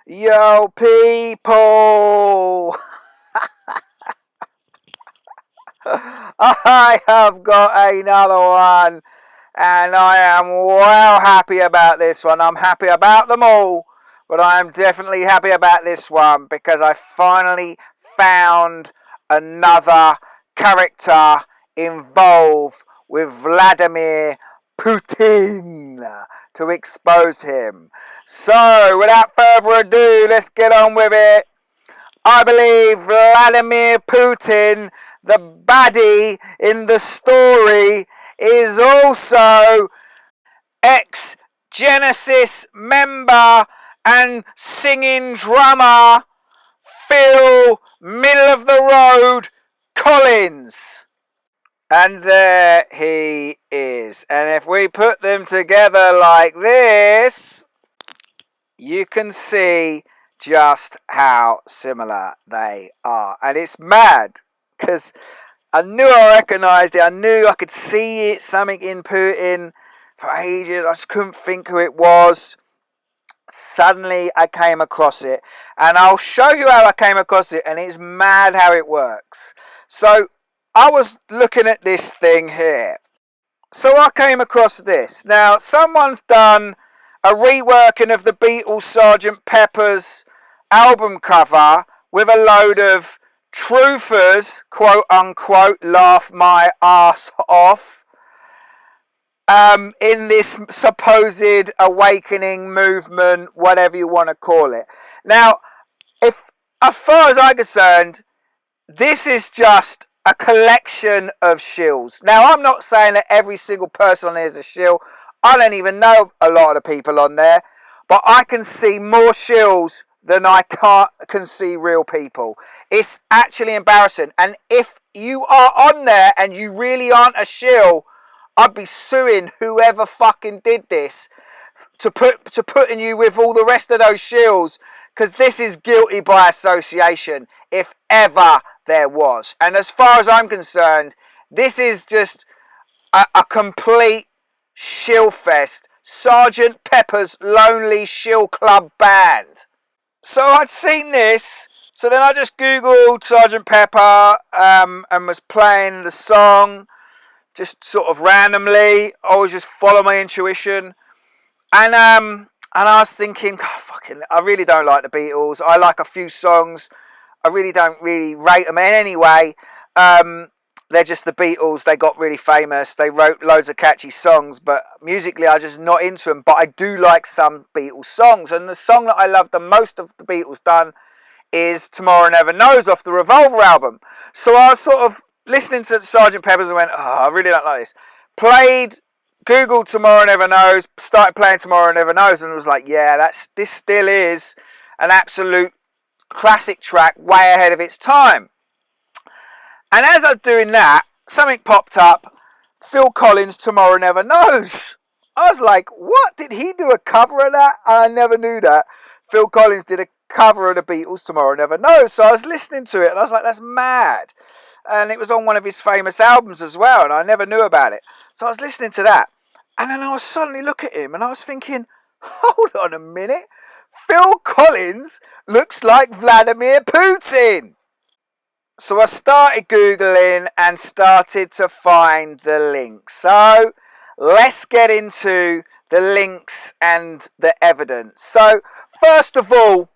Yo, people! I have got another one, and I am well happy about this one. I'm happy about them all, but I am definitely happy about this one because I finally found another character involved with Vladimir Putin to expose him. So, without further ado, let's get on with it. I believe Vladimir Putin, the baddie in the story, is also ex-Genesis member and singing drummer Phil Middle of the Road Collins. And there he is. And if we put them together like this, you can see just how similar they are. And it's mad because I knew I recognised it. I knew I could see it, something in Putin for ages. I just couldn't think who it was. Suddenly I came across it, and I'll show you how I came across it, and it's mad how it works. So I was looking at this thing here. So I came across this. Now, someone's done a reworking of the Beatles' Sgt. Pepper's album cover with a load of truthers, quote unquote, laugh my ass off, in this supposed awakening movement, whatever you want to call it. Now, if as far as I'm concerned, this is just a collection of shills. Now, I'm not saying that every single person on there is a shill. I don't even know a lot of the people on there, but I can see more shills than I can see real people. It's actually embarrassing. And if you are on there and you really aren't a shill, I'd be suing whoever fucking did this to putting you with all the rest of those shills, because this is guilty by association, if ever there was. And as far as I'm concerned, this is just a complete shill fest. Sgt. Pepper's Lonely Shill Club Band. So I'd seen this, so then I just googled Sgt. Pepper and was playing the song just sort of randomly. I always just follow my intuition. And I was thinking, I really don't like the Beatles. I like a few songs. I really don't really rate them in any way. They're just the Beatles. They got really famous. They wrote loads of catchy songs, but musically I'm just not into them. But I do like some Beatles songs. And the song that I love the most of the Beatles done is Tomorrow Never Knows off the Revolver album. So I was sort of listening to Sgt. Pepper's and went, I really don't like this. Googled Tomorrow Never Knows, started playing Tomorrow Never Knows, and was like, yeah, this still is an absolute classic track, way ahead of its time. And as I was doing that, something popped up, Phil Collins' Tomorrow Never Knows. I was like, what? Did he do a cover of that? And I never knew that. Phil Collins did a cover of the Beatles' Tomorrow Never Knows. So I was listening to it, and I was like, that's mad. And it was on one of his famous albums as well, and I never knew about it. So I was listening to that. And then I was suddenly look at him and I was thinking, hold on a minute. Phil Collins looks like Vladimir Putin. So I started Googling and started to find the links. So let's get into the links and the evidence. So first of all,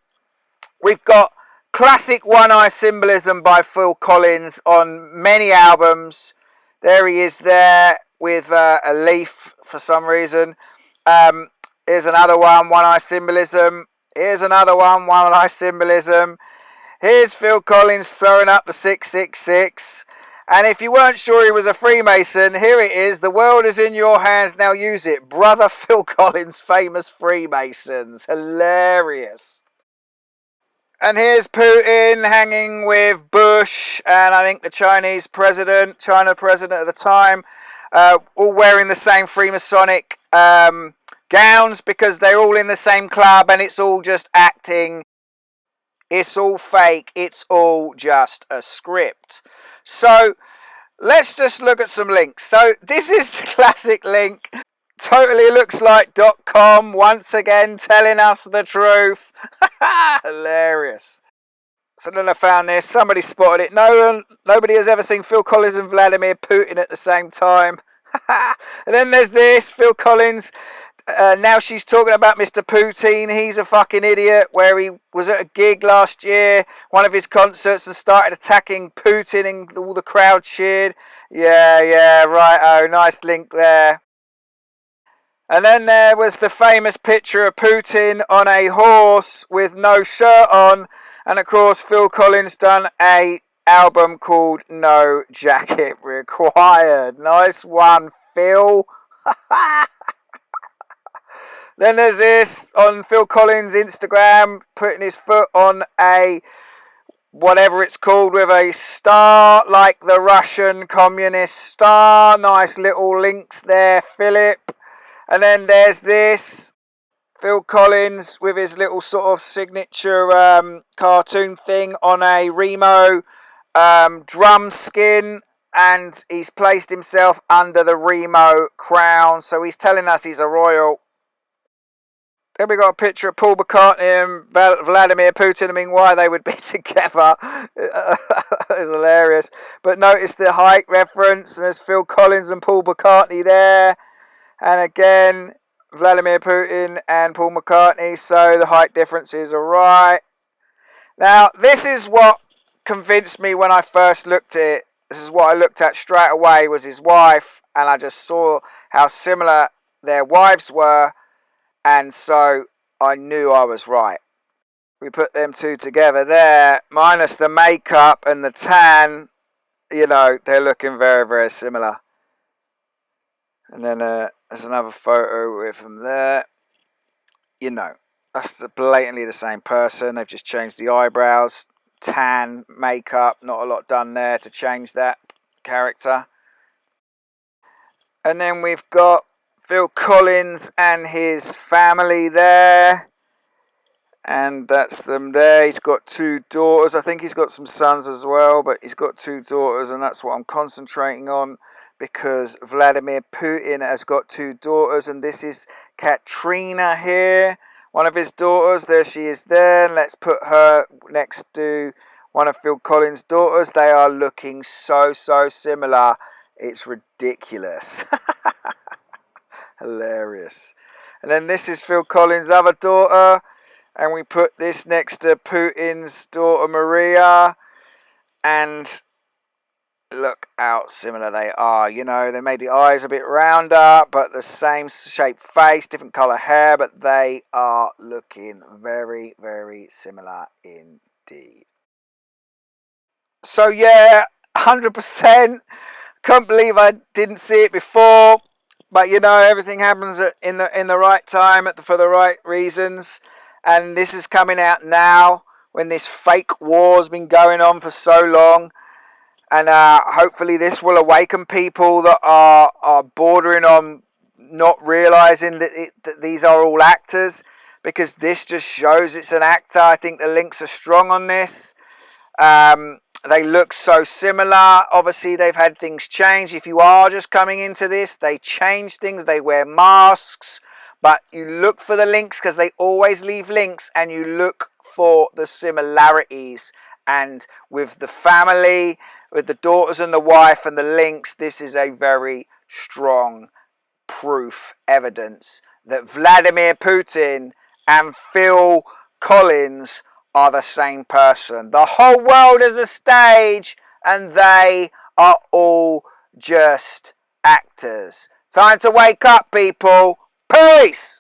we've got classic One Eye Symbolism by Phil Collins on many albums. There he is there with a leaf for some reason. Here's another one, One Eye Symbolism. Here's another one, One Eye Symbolism. Here's Phil Collins throwing up the 666. And if you weren't sure he was a Freemason, here it is. The world is in your hands, now use it. Brother Phil Collins, famous Freemasons. Hilarious. And here's Putin hanging with Bush and I think the China president at the time, all wearing the same Freemasonic gowns because they're all in the same club and it's all just acting. It's all fake. It's all just a script. So let's just look at some links. So this is the classic link. Totally looks like .com once again telling us the truth. Hilarious. So then I found this. Somebody spotted it. Nobody has ever seen Phil Collins and Vladimir Putin at the same time. And then there's this. Phil Collins. Now she's talking about Mr. Putin. He's a fucking idiot. Where he was at a gig last year, one of his concerts, and started attacking Putin, and all the crowd cheered. Yeah, right. Oh, nice link there. And then there was the famous picture of Putin on a horse with no shirt on. And of course, Phil Collins done a album called No Jacket Required. Nice one, Phil. Then there's this on Phil Collins' Instagram, putting his foot on a whatever it's called with a star, like the Russian communist star. Nice little links there, Philip. And then there's this Phil Collins with his little sort of signature cartoon thing on a Remo drum skin, and he's placed himself under the Remo crown, so he's telling us he's a royal. Then we got a picture of Paul McCartney and Vladimir Putin. I mean, why they would be together is hilarious. But notice the height reference, and there's Phil Collins and Paul McCartney there. And again, Vladimir Putin and Paul McCartney, so the height differences are right. Now, this is what convinced me when I first looked at it. This is what I looked at straight away, was his wife, and I just saw how similar their wives were, and so I knew I was right. We put them two together there, minus the makeup and the tan, they're looking very, very similar. And then there's another photo with him there. That's blatantly the same person. They've just changed the eyebrows, tan, makeup, not a lot done there to change that character. And then we've got Phil Collins and his family there. And that's them there. He's got 2 daughters. I think he's got some sons as well, but he's got 2 daughters, and that's what I'm concentrating on, because Vladimir Putin has got 2 daughters, and this is Katrina here, one of his daughters. There she is there, and let's put her next to one of Phil Collins' daughters. They are looking so similar. It's ridiculous. Hilarious. And then this is Phil Collins' other daughter, and we put this next to Putin's daughter Maria, and look how similar they are. They made the eyes a bit rounder, but the same shaped face, different colour hair, but they are looking very, very similar indeed. So yeah, 100%. Can't believe I didn't see it before, but everything happens in the right time for the right reasons, and this is coming out now when this fake war's been going on for so long. And hopefully this will awaken people that are bordering on not realising that these are all actors, because this just shows it's an actor. I think the links are strong on this. They look so similar. Obviously, they've had things change. If you are just coming into this, they change things. They wear masks. But you look for the links, because they always leave links, and you look for the similarities. And with the family, with the daughters and the wife and the links, this is a very strong proof, evidence that Vladimir Putin and Phil Collins are the same person. The whole world is a stage, and they are all just actors. Time to wake up, people. Peace!